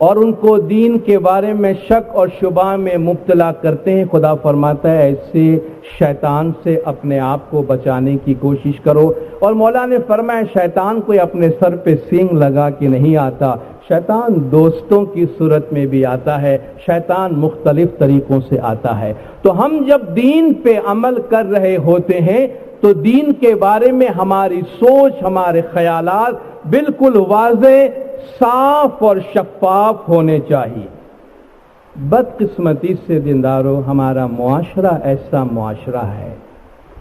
اور ان کو دین کے بارے میں شک اور شبہ میں مبتلا کرتے ہیں، خدا فرماتا ہے ایسے شیطان سے اپنے آپ کو بچانے کی کوشش کرو۔ اور مولا نے فرمایا شیطان کوئی اپنے سر پہ سینگ لگا کے نہیں آتا، شیطان دوستوں کی صورت میں بھی آتا ہے، شیطان مختلف طریقوں سے آتا ہے۔ تو ہم جب دین پہ عمل کر رہے ہوتے ہیں تو دین کے بارے میں ہماری سوچ، ہمارے خیالات بالکل واضح، صاف اور شفاف ہونے چاہیے۔ بدقسمتی سے دینداروں ہمارا معاشرہ ایسا معاشرہ ہے،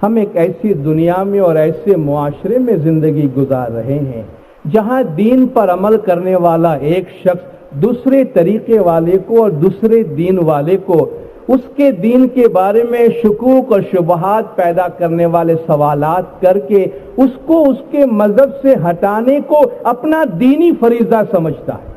ہم ایک ایسی دنیا میں اور ایسے معاشرے میں زندگی گزار رہے ہیں جہاں دین پر عمل کرنے والا ایک شخص دوسرے طریقے والے کو اور دوسرے دین والے کو اس کے دین کے بارے میں شکوک اور شبہات پیدا کرنے والے سوالات کر کے اس کو اس کے مذہب سے ہٹانے کو اپنا دینی فریضہ سمجھتا ہے۔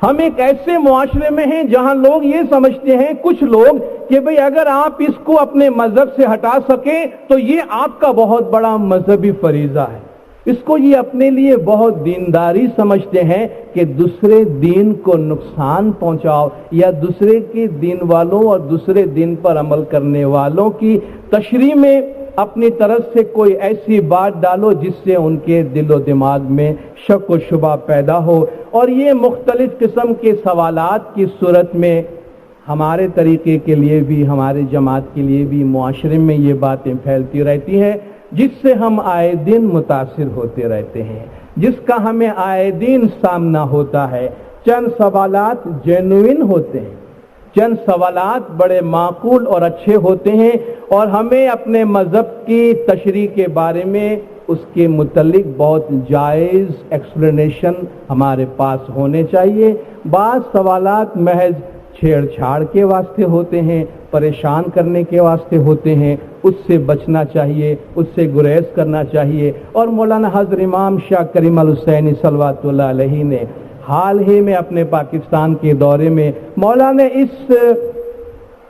ہم ایک ایسے معاشرے میں ہیں جہاں لوگ یہ سمجھتے ہیں، کچھ لوگ، کہ بھئی اگر آپ اس کو اپنے مذہب سے ہٹا سکیں تو یہ آپ کا بہت بڑا مذہبی فریضہ ہے۔ اس کو یہ اپنے لیے بہت دینداری سمجھتے ہیں کہ دوسرے دین کو نقصان پہنچاؤ یا دوسرے کے دین والوں اور دوسرے دین پر عمل کرنے والوں کی تشریح میں اپنی طرف سے کوئی ایسی بات ڈالو جس سے ان کے دل و دماغ میں شک و شبہ پیدا ہو۔ اور یہ مختلف قسم کے سوالات کی صورت میں ہمارے طریقے کے لیے بھی، ہمارے جماعت کے لیے بھی معاشرے میں یہ باتیں پھیلتی رہتی ہیں جس سے ہم آئے دن متاثر ہوتے رہتے ہیں، جس کا ہمیں آئے دن سامنا ہوتا ہے۔ چند سوالات جینوئن ہوتے ہیں، چند سوالات بڑے معقول اور اچھے ہوتے ہیں اور ہمیں اپنے مذہب کی تشریح کے بارے میں اس کے متعلق بہت جائز ایکسپلینیشن ہمارے پاس ہونے چاہیے۔ بعض سوالات محض چھیڑ چھاڑ کے واسطے ہوتے ہیں، پریشان کرنے کے واسطے ہوتے ہیں، اس سے بچنا چاہیے، اس سے گریز کرنا چاہیے۔ اور مولانا حضرت امام شاہ کریم الحسینی صلوات اللہ علیہ نے حال ہی میں اپنے پاکستان کے دورے میں مولا نے اس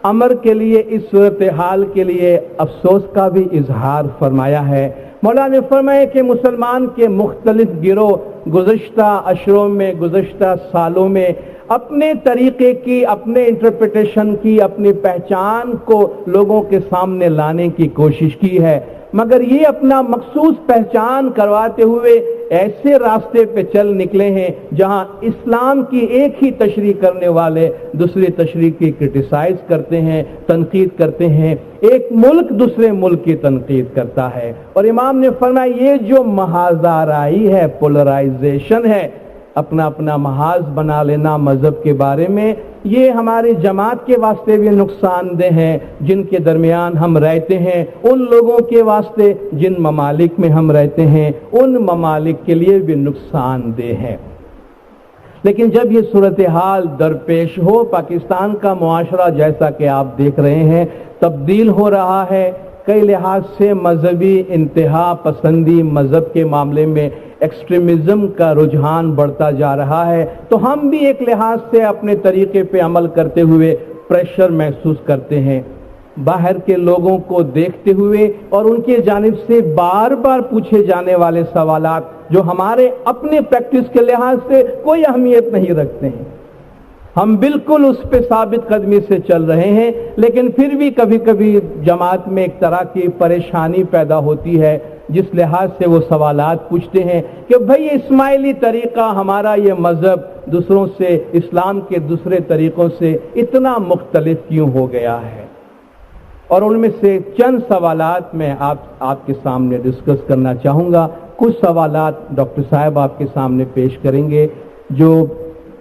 امر کے لیے، اس صورتحال کے لیے افسوس کا بھی اظہار فرمایا ہے۔ مولا نے فرمایا کہ مسلمان کے مختلف گروہ گزشتہ اشروں میں، گزشتہ سالوں میں اپنے طریقے کی، اپنے انٹرپریٹیشن کی، اپنی پہچان کو لوگوں کے سامنے لانے کی کوشش کی ہے، مگر یہ اپنا مخصوص پہچان کرواتے ہوئے ایسے راستے پہ چل نکلے ہیں جہاں اسلام کی ایک ہی تشریح کرنے والے دوسری تشریح کی کرٹیسائز کرتے ہیں، تنقید کرتے ہیں، ایک ملک دوسرے ملک کی تنقید کرتا ہے۔ اور امام نے فرمایا یہ جو محاذ آرائی ہے، پولرائزیشن ہے، اپنا اپنا محاذ بنا لینا مذہب کے بارے میں، یہ ہماری جماعت کے واسطے بھی نقصان دہ ہے، جن کے درمیان ہم رہتے ہیں، ان لوگوں کے واسطے جن ممالک میں ہم رہتے ہیں، ان ممالک کے لیے بھی نقصان دہ ہے۔ لیکن جب یہ صورتحال درپیش ہو، پاکستان کا معاشرہ جیسا کہ آپ دیکھ رہے ہیں تبدیل ہو رہا ہے، کئی لحاظ سے مذہبی انتہا پسندی، مذہب کے معاملے میں ایکسٹریمزم کا رجحان بڑھتا جا رہا ہے، تو ہم بھی ایک لحاظ سے اپنے طریقے پہ عمل کرتے ہوئے پریشر محسوس کرتے ہیں۔ باہر کے لوگوں کو دیکھتے ہوئے اور ان کی جانب سے بار بار پوچھے جانے والے سوالات جو ہمارے اپنے پریکٹس کے لحاظ سے کوئی اہمیت نہیں رکھتے ہیں، ہم بالکل اس پہ ثابت قدمی سے چل رہے ہیں، لیکن پھر بھی کبھی کبھی جماعت میں ایک طرح کی پریشانی پیدا ہوتی ہے جس لحاظ سے وہ سوالات پوچھتے ہیں کہ بھئی اسماعیلی طریقہ، ہمارا یہ مذہب دوسروں سے، اسلام کے دوسرے طریقوں سے اتنا مختلف کیوں ہو گیا ہے؟ اور ان میں سے چند سوالات میں آپ کے سامنے ڈسکس کرنا چاہوں گا۔ کچھ سوالات ڈاکٹر صاحب آپ کے سامنے پیش کریں گے جو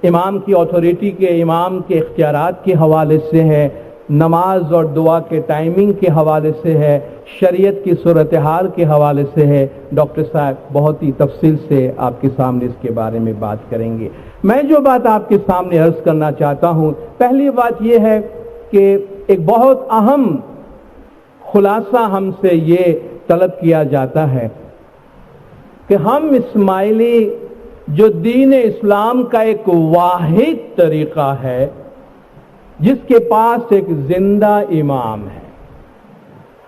امام کی اتھارٹی کے، امام کے اختیارات کے حوالے سے ہے، نماز اور دعا کے ٹائمنگ کے حوالے سے ہے، شریعت کی صورتحال کے حوالے سے ہے۔ ڈاکٹر صاحب بہت ہی تفصیل سے آپ کے سامنے اس کے بارے میں بات کریں گے۔ میں جو بات آپ کے سامنے عرض کرنا چاہتا ہوں، پہلی بات یہ ہے کہ ایک بہت اہم خلاصہ ہم سے یہ طلب کیا جاتا ہے کہ ہم اسماعیلی جو دین اسلام کا ایک واحد طریقہ ہے جس کے پاس ایک زندہ امام ہے،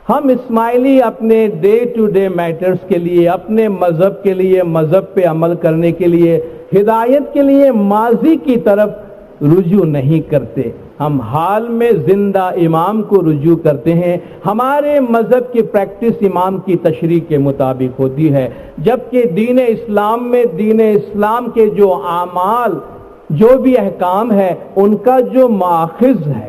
ہم اسماعیلی اپنے ڈے ٹو ڈے میٹرز کے لیے، اپنے مذہب کے لیے، مذہب پہ عمل کرنے کے لیے ہدایت کے لیے ماضی کی طرف رجوع نہیں کرتے، ہم حال میں زندہ امام کو رجوع کرتے ہیں۔ ہمارے مذہب کی پریکٹس امام کی تشریح کے مطابق ہوتی ہے، جبکہ دین اسلام میں دین اسلام کے جو اعمال، جو بھی احکام ہے، ان کا جو ماخذ ہے،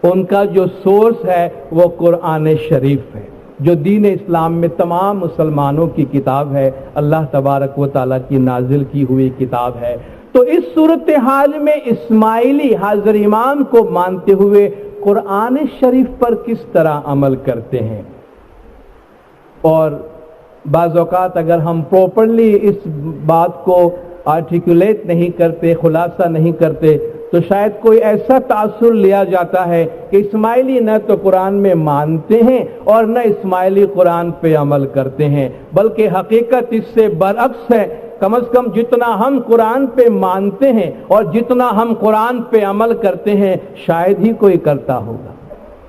ان کا جو سورس ہے وہ قرآن شریف ہے، جو دین اسلام میں تمام مسلمانوں کی کتاب ہے، اللہ تبارک و تعالیٰ کی نازل کی ہوئی کتاب ہے۔ تو اس صورتحال میں اسماعیلی حاضر امام کو مانتے ہوئے قرآن شریف پر کس طرح عمل کرتے ہیں؟ اور بعض اوقات اگر ہم پراپرلی اس بات کو آرٹیکولیٹ نہیں کرتے، خلاصہ نہیں کرتے، تو شاید کوئی ایسا تاثر لیا جاتا ہے کہ اسماعیلی نہ تو قرآن میں مانتے ہیں اور نہ اسماعیلی قرآن پہ عمل کرتے ہیں، بلکہ حقیقت اس سے برعکس ہے۔ کم از کم جتنا ہم قرآن پہ مانتے ہیں اور جتنا ہم قرآن پہ عمل کرتے ہیں شاید ہی کوئی کرتا ہوگا،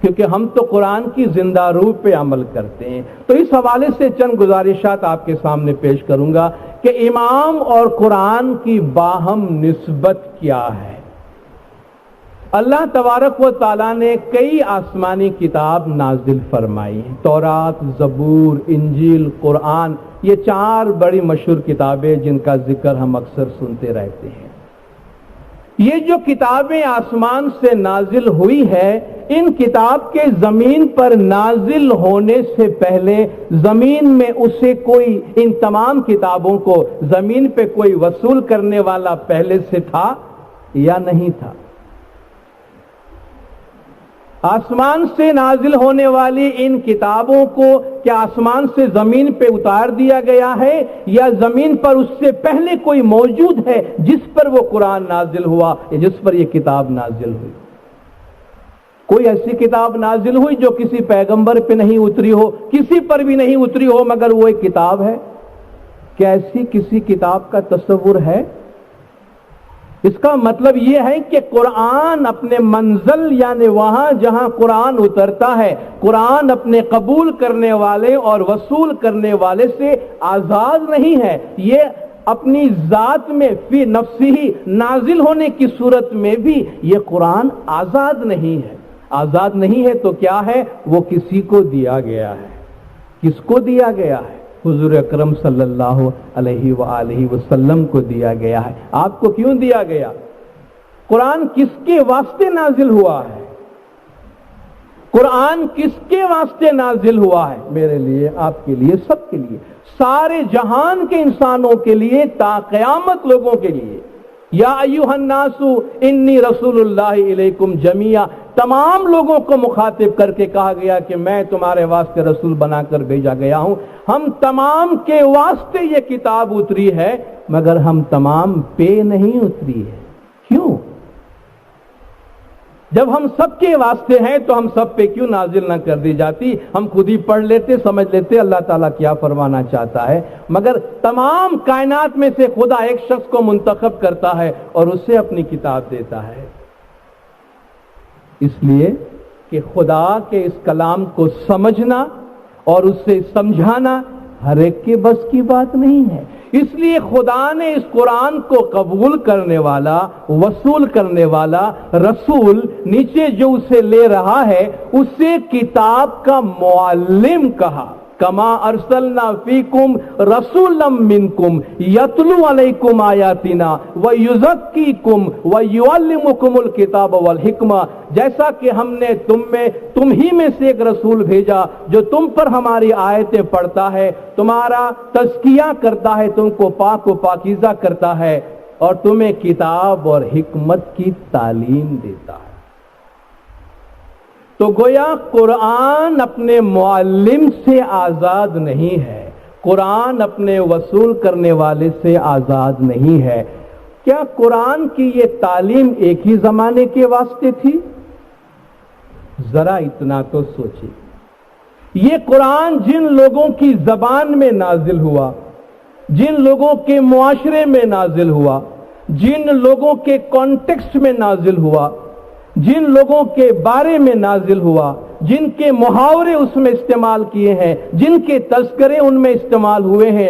کیونکہ ہم تو قرآن کی زندہ روح پہ عمل کرتے ہیں۔ تو اس حوالے سے چند گزارشات آپ کے سامنے پیش کروں گا کہ امام اور قرآن کی باہم نسبت کیا ہے۔ اللہ تبارک و تعالیٰ نے کئی آسمانی کتاب نازل فرمائی ہیں، تورات، زبور، انجیل، قرآن، یہ 4 بڑی مشہور کتابیں جن کا ذکر ہم اکثر سنتے رہتے ہیں۔ یہ جو کتابیں آسمان سے نازل ہوئی ہے، ان کتاب کے زمین پر نازل ہونے سے پہلے زمین میں اسے کوئی، ان تمام کتابوں کو زمین پہ کوئی وصول کرنے والا پہلے سے تھا یا نہیں تھا؟ آسمان سے نازل ہونے والی ان کتابوں کو کیا آسمان سے زمین پہ اتار دیا گیا ہے، یا زمین پر اس سے پہلے کوئی موجود ہے جس پر وہ قرآن نازل ہوا یا جس پر یہ کتاب نازل ہوئی؟ کوئی ایسی کتاب نازل ہوئی جو کسی پیغمبر پہ نہیں اتری ہو، کسی پر بھی نہیں اتری ہو، مگر وہ ایک کتاب ہے؟ کیا ایسی کسی کتاب کا تصور ہے؟ اس کا مطلب یہ ہے کہ قرآن اپنے منزل، یعنی وہاں جہاں قرآن اترتا ہے، قرآن اپنے قبول کرنے والے اور وصول کرنے والے سے آزاد نہیں ہے۔ یہ اپنی ذات میں فی نفسہ نازل ہونے کی صورت میں بھی یہ قرآن آزاد نہیں ہے۔ آزاد نہیں ہے تو کیا ہے؟ وہ کسی کو دیا گیا ہے۔ کس کو دیا گیا ہے؟ حضور اکرم صلی اللہ علیہ وآلہ وسلم کو دیا گیا ہے۔ آپ کو کیوں دیا گیا؟ قرآن کس کے واسطے نازل ہوا ہے؟ قرآن کس کے واسطے نازل ہوا ہے؟ میرے لیے، آپ کے لیے، سب کے لیے، سارے جہان کے انسانوں کے لیے، تا قیامت لوگوں کے لیے۔ یا ایھا الناس انی رسول اللہ الیکم جمیعا، تمام لوگوں کو مخاطب کر کے کہا گیا کہ میں تمہارے واسطے رسول بنا کر بھیجا گیا ہوں۔ ہم تمام کے واسطے یہ کتاب اتری ہے، مگر ہم تمام پہ نہیں اتری ہے۔ کیوں؟ جب ہم سب کے واسطے ہیں تو ہم سب پہ کیوں نازل نہ کر دی جاتی؟ ہم خود ہی پڑھ لیتے، سمجھ لیتے اللہ تعالیٰ کیا فرمانا چاہتا ہے۔ مگر تمام کائنات میں سے خدا ایک شخص کو منتخب کرتا ہے اور اسے اپنی کتاب دیتا ہے، اس لیے کہ خدا کے اس کلام کو سمجھنا اور اسے سمجھانا ہر ایک کے بس کی بات نہیں ہے۔ اس لیے خدا نے اس قرآن کو قبول کرنے والا، وصول کرنے والا رسول، نیچے جو اسے لے رہا ہے، اسے کتاب کا معلم کہا۔ کما ارسلنا فیکم رسولا منکم یتلو علیکم آیاتنا ویزکیکم ویعلمکم الکتاب والحکمہ، جیسا کہ ہم نے تم ہی میں سے ایک رسول بھیجا جو تم پر ہماری آیتیں پڑھتا ہے، تمہارا تزکیہ کرتا ہے، تم کو پاک و پاکیزہ کرتا ہے، اور تمہیں کتاب اور حکمت کی تعلیم دیتا ہے۔ تو گویا قرآن اپنے معلم سے آزاد نہیں ہے، قرآن اپنے وصول کرنے والے سے آزاد نہیں ہے۔ کیا قرآن کی یہ تعلیم ایک ہی زمانے کے واسطے تھی؟ ذرا اتنا تو سوچیے، یہ قرآن جن لوگوں کی زبان میں نازل ہوا، جن لوگوں کے معاشرے میں نازل ہوا، جن لوگوں کے کانٹیکسٹ میں نازل ہوا، جن لوگوں کے بارے میں نازل ہوا، جن کے محاورے اس میں استعمال کیے ہیں، جن کے تذکرے ان میں استعمال ہوئے ہیں،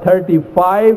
35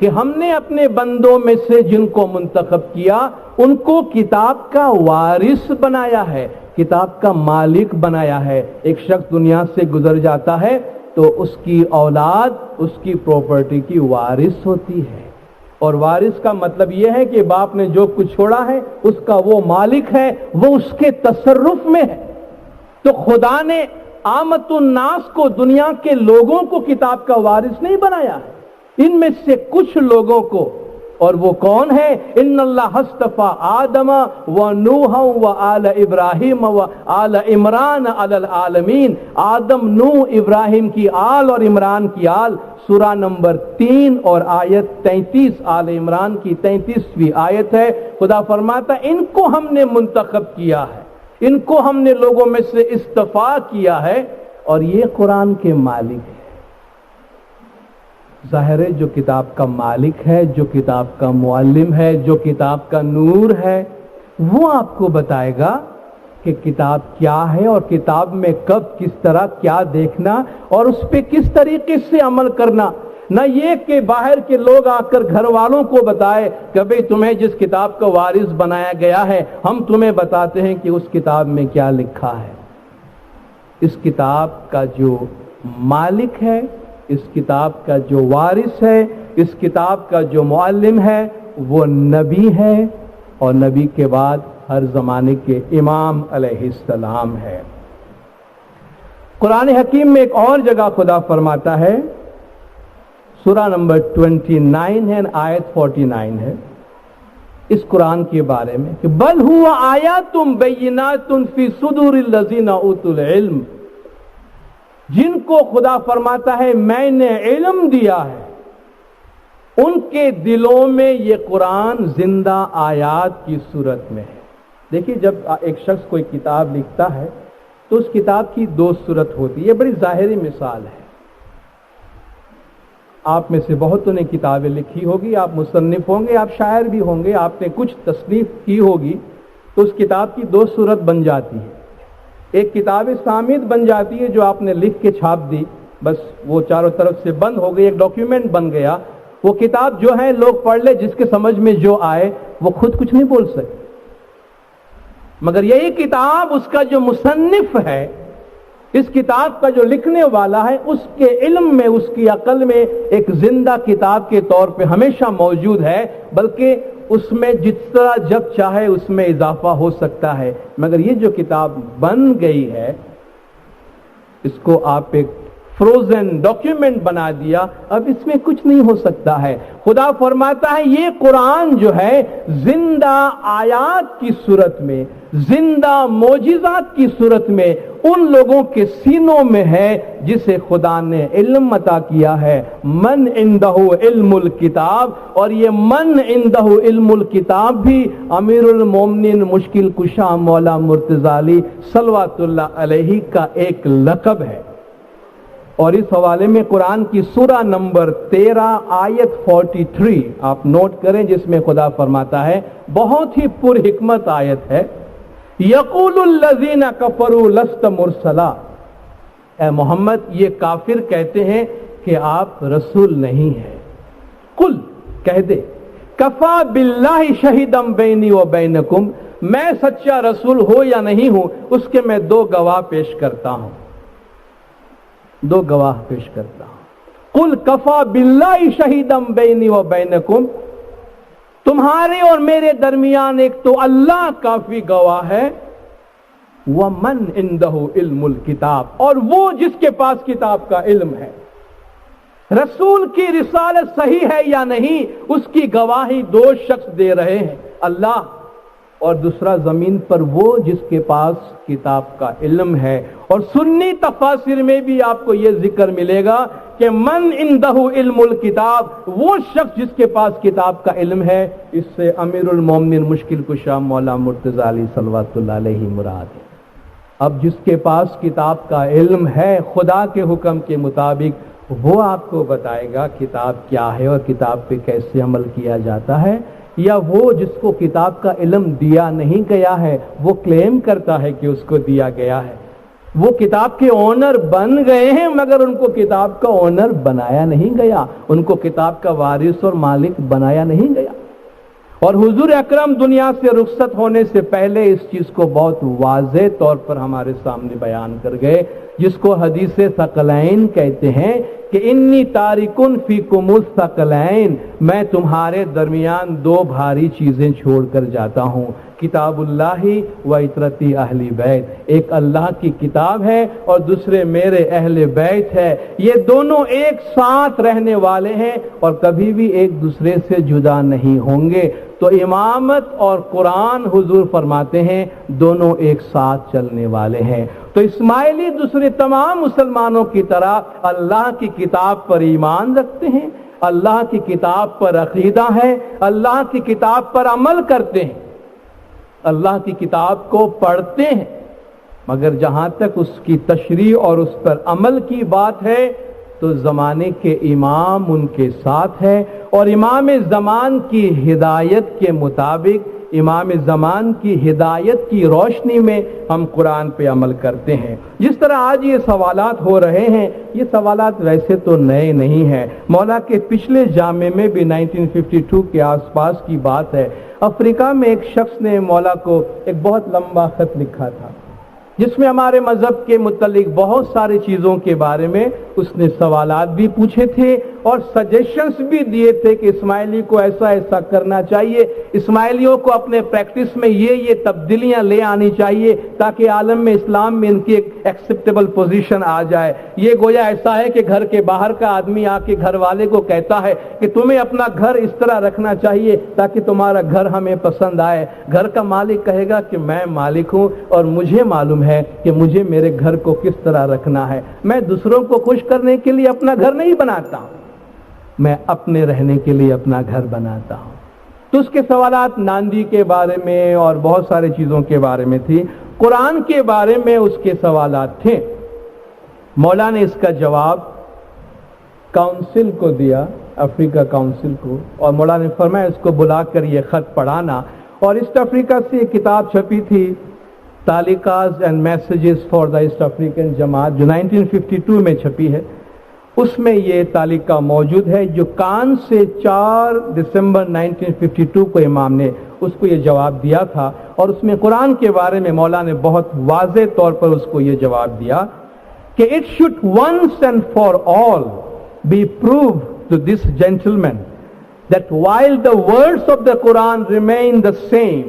کہ ہم نے اپنے بندوں میں سے جن کو منتخب کیا ان کو کتاب کا وارث بنایا ہے، کتاب کا مالک بنایا ہے۔ ایک شخص دنیا سے گزر جاتا ہے تو اس کی اولاد اس کی پراپرٹی کی وارث ہوتی ہے، اور وارث کا مطلب یہ ہے کہ باپ نے جو کچھ چھوڑا ہے اس کا وہ مالک ہے، وہ اس کے تصرف میں ہے۔ تو خدا نے عامت الناس کو، دنیا کے لوگوں کو کتاب کا وارث نہیں بنایا ہے، ان میں سے کچھ لوگوں کو، اور وہ کون ہے؟ ان اللہ اصطفیٰ آدم و نوح و آل ابراہیم و آل عمران علی العالمین۔ آدم، نوح، ابراہیم کی آل اور عمران کی آل، سورہ نمبر 3 اور آیت 33، آل عمران کی 33ویں آیت ہے۔ خدا فرماتا ہے ان کو ہم نے منتخب کیا ہے، ان کو ہم نے لوگوں میں سے اصطفیٰ کیا ہے، اور یہ قرآن کے مالک ہے۔ ظاہر ہے جو کتاب کا مالک ہے، جو کتاب کا معلم ہے، جو کتاب کا نور ہے، وہ آپ کو بتائے گا کہ کتاب کیا ہے، اور کتاب میں کب کس طرح کیا دیکھنا اور اس پہ کس طریقے سے عمل کرنا۔ نہ یہ کہ باہر کے لوگ آ کر گھر والوں کو بتائے کہ بھئی تمہیں جس کتاب کا وارث بنایا گیا ہے ہم تمہیں بتاتے ہیں کہ اس کتاب میں کیا لکھا ہے۔ اس کتاب کا جو مالک ہے، اس کتاب کا جو وارث ہے، اس کتاب کا جو معلم ہے، وہ نبی ہے، اور نبی کے بعد ہر زمانے کے امام علیہ السلام ہے۔ قرآن حکیم میں ایک اور جگہ خدا فرماتا ہے، سورہ نمبر 29 ہے، آیت 49 ہے، اس قرآن کے بارے میں کہ بل ہوا آیات بینات فی صدور الذین اوتوا العلم، جن کو خدا فرماتا ہے میں نے علم دیا ہے ان کے دلوں میں یہ قرآن زندہ آیات کی صورت میں ہے۔ دیکھیے جب ایک شخص کوئی کتاب لکھتا ہے تو اس کتاب کی دو صورت ہوتی ہے، یہ بڑی ظاہری مثال ہے۔ آپ میں سے بہتوں نے کتابیں لکھی ہوگی، آپ مصنف ہوں گے، آپ شاعر بھی ہوں گے، آپ نے کچھ تصنیف کی ہوگی، تو اس کتاب کی دو صورت بن جاتی ہے۔ ایک کتاب سامد بن جاتی ہے جو آپ نے لکھ کے چھاپ دی، بس وہ چاروں طرف سے بند ہو گئی، ایک ڈاکیومنٹ بن گیا۔ وہ کتاب جو ہے لوگ پڑھ لے، جس کے سمجھ میں جو آئے، وہ خود کچھ نہیں بول سکتے، مگر یہی کتاب اس کا جو مصنف ہے، اس کتاب کا جو لکھنے والا ہے، اس کے علم میں، اس کی عقل میں ایک زندہ کتاب کے طور پہ ہمیشہ موجود ہے، بلکہ اس میں جس طرح جب چاہے اس میں اضافہ ہو سکتا ہے۔ مگر یہ جو کتاب بن گئی ہے، اس کو آپ ایک فروزن ڈاکیومنٹ بنا دیا، اب اس میں کچھ نہیں ہو سکتا ہے۔ خدا فرماتا ہے یہ قرآن جو ہے زندہ آیات کی صورت میں، زندہ معجزات کی صورت میں ان لوگوں کے سینوں میں ہے جسے خدا نے علم عطا کیا ہے۔ من عنده علم الکتاب، اور یہ من عنده علم الکتاب بھی امیر المومنین مشکل کشا مولا مرتضی علی صلوات اللہ علیہ کا ایک لقب ہے۔ اور اس حوالے میں قرآن کی سورہ نمبر 13 آیت 43 آپ نوٹ کریں، جس میں خدا فرماتا ہے، بہت ہی پر حکمت آیت ہے، یقول الذین کفروا لست مرسلا، اے محمد یہ کافر کہتے ہیں کہ آپ رسول نہیں ہیں۔ قل کہہ دے، کفا باللہ شہیدا بینی و بینکم، میں سچا رسول ہو یا نہیں ہوں اس کے میں دو گواہ پیش کرتا ہوں، دو گواہ پیش کرتا ہوں۔ قل کفا باللہ شہیدا بینی و بینکم، تمہارے اور میرے درمیان ایک تو اللہ کافی گواہ ہے، وَمَنْ عِنْدَهُ عِلْمُ الْكِتَابِ، اور وہ جس کے پاس کتاب کا علم ہے۔ رسول کی رسالت صحیح ہے یا نہیں، اس کی گواہی دو شخص دے رہے ہیں، اللہ اور دوسرا زمین پر وہ جس کے پاس کتاب کا علم ہے۔ اور سنی تفاسیر میں بھی آپ کو یہ ذکر ملے گا کہ من عنده علم الکتاب، وہ شخص جس کے پاس کتاب کا علم ہے، اس سے امیر المومنین مشکل کشا مولا مرتضی علی صلوات اللہ علیہ مراد ہے۔ اب جس کے پاس کتاب کا علم ہے خدا کے حکم کے مطابق، وہ آپ کو بتائے گا کتاب کیا ہے اور کتاب پہ کیسے عمل کیا جاتا ہے۔ یا وہ جس کو کتاب کا علم دیا نہیں گیا ہے، وہ کلیم کرتا ہے کہ اس کو دیا گیا ہے۔ وہ کتاب کے اونر بن گئے ہیں مگر ان کو کتاب کا اونر بنایا نہیں گیا، ان کو کتاب کا وارث اور مالک بنایا نہیں گیا۔ اور حضور اکرم دنیا سے رخصت ہونے سے پہلے اس چیز کو بہت واضح طور پر ہمارے سامنے بیان کر گئے، جس کو حدیث ثقلین کہتے ہیں کہ انی تارکن فیکم الثقلین، میں تمہارے درمیان دو بھاری چیزیں چھوڑ کر جاتا ہوں، کتاب اللہ و عترتی اہل بیت، ایک اللہ کی کتاب ہے اور دوسرے میرے اہل بیت ہے، یہ دونوں ایک ساتھ رہنے والے ہیں اور کبھی بھی ایک دوسرے سے جدا نہیں ہوں گے۔ تو امامت اور قرآن حضور فرماتے ہیں دونوں ایک ساتھ چلنے والے ہیں۔ تو اسماعیلی دوسرے تمام مسلمانوں کی طرح اللہ کی کتاب پر ایمان رکھتے ہیں، اللہ کی کتاب پر عقیدہ ہے، اللہ کی کتاب پر عمل کرتے ہیں، اللہ کی کتاب کو پڑھتے ہیں، مگر جہاں تک اس کی تشریح اور اس پر عمل کی بات ہے تو زمانے کے امام ان کے ساتھ ہے، اور امام زمان کی ہدایت کے مطابق، امام زمان کی ہدایت کی روشنی میں ہم قرآن پہ عمل کرتے ہیں۔ جس طرح آج یہ سوالات ہو رہے ہیں، یہ سوالات ویسے تو نئے نہیں ہیں، مولا کے پچھلے جامع میں بھی 1952 کے آس پاس کی بات ہے، افریقہ میں ایک شخص نے مولا کو ایک بہت لمبا خط لکھا تھا، جس میں ہمارے مذہب کے متعلق بہت ساری چیزوں کے بارے میں اس نے سوالات بھی پوچھے تھے اور سجیشنز بھی دیے تھے کہ اسماعیلی کو ایسا ایسا کرنا چاہیے، اسماعیلیوں کو اپنے پریکٹس میں یہ تبدیلیاں لے آنی چاہیے تاکہ عالم میں اسلام میں ان کی ایک ایکسیپٹیبل پوزیشن آ جائے۔ یہ گویا ایسا ہے کہ گھر کے باہر کا آدمی آ کے گھر والے کو کہتا ہے کہ تمہیں اپنا گھر اس طرح رکھنا چاہیے تاکہ تمہارا گھر ہمیں پسند آئے۔ گھر کا مالک کہے گا کہ میں مالک ہوں اور مجھے معلوم ہے کہ مجھے میرے گھر کو کس طرح رکھنا ہے، میں دوسروں کو خوش کرنے کے لیے اپنا گھر نہیں بناتا ہوں، میں اپنے رہنے کے لیے اپنا گھر بناتا ہوں۔ تو اس کے سوالات ناندی کے بارے میں اور بہت ساری چیزوں کے بارے میں تھی، قرآن کے بارے میں اس کے سوالات تھے۔ مولا نے اس کا جواب کاؤنسل کو دیا، افریقہ کاؤنسل کو، اور مولا نے فرمایا اس کو بلا کر یہ خط پڑھانا، اور ایسٹ افریقہ سے ایک کتاب چھپی تھی تعلیقات and messages for the East African جماعت، جو 1952 میں چھپی ہے، اس میں یہ تعلیقہ موجود ہے جو کان سے 4 دسمبر 1952 کو امام نے اس کو یہ جواب دیا تھا، اور اس میں قرآن کے بارے میں مولا نے بہت واضح طور پر اس کو یہ جواب دیا کہ it should once and for all be proved to this gentleman that while the words of the Quran remain the same,